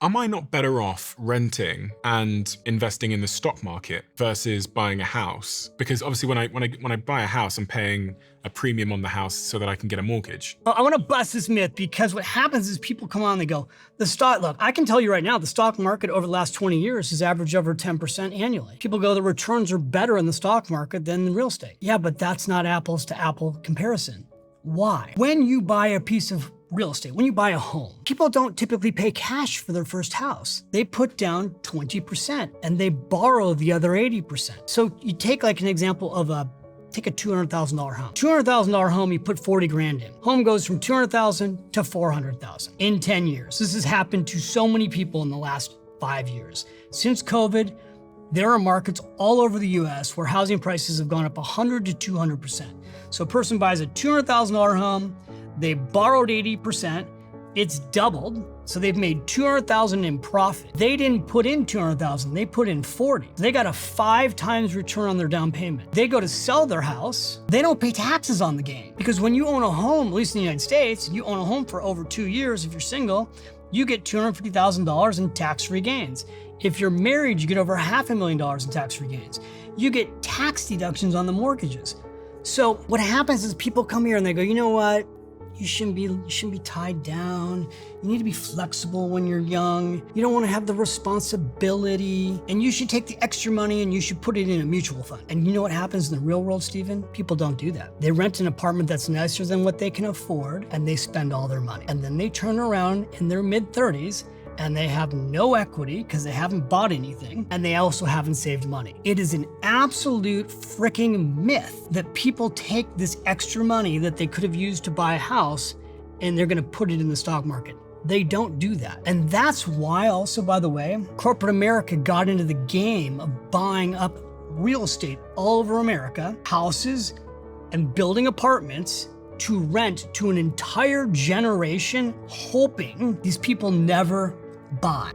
Am I not better off renting and investing in the stock market versus buying a house? Because obviously when I buy a house, I'm paying a premium on the house so that I can get a mortgage. I want to bust this myth, because what happens is people come on and they go, look, I can tell you right now, the stock market over the last 20 years has averaged over 10% annually. People go, the returns are better in the stock market than in real estate. Yeah, but that's not apples to apple comparison. Why? When you buy a piece of real estate, when you buy a home, people don't typically pay cash for their first house. They put down 20% and they borrow the other 80%. So you take like an example of take a $200,000 home. $200,000 home, you put 40 grand in. Home goes from 200,000 to 400,000 in 10 years. This has happened to so many people in the last 5 years. Since COVID, there are markets all over the US where housing prices have gone up 100 to 200%. So a person buys a $200,000 home, they borrowed 80%, it's doubled, so they've made $200,000 in profit. They didn't put in $200,000, they put in 40. They got a 5 times return on their down payment. They go to sell their house, they don't pay taxes on the gain. Because when you own a home, at least in the United States, you own a home for over 2 years, if you're single, you get $250,000 in tax-free gains. If you're married, you get over $500,000 in tax-free gains. You get tax deductions on the mortgages. So what happens is people come here and they go, you know what? You shouldn't be tied down. You need to be flexible when you're young. You don't want to have the responsibility. And you should take the extra money and you should put it in a mutual fund. And you know what happens in the real world, Stephen? People don't do that. They rent an apartment that's nicer than what they can afford and they spend all their money. And then they turn around in their mid-30s and they have no equity because they haven't bought anything, and they also haven't saved money. It is an absolute freaking myth that people take this extra money that they could have used to buy a house and they're gonna put it in the stock market. They don't do that. And that's why also, by the way, corporate America got into the game of buying up real estate all over America, houses and building apartments to rent to an entire generation, hoping these people never buy.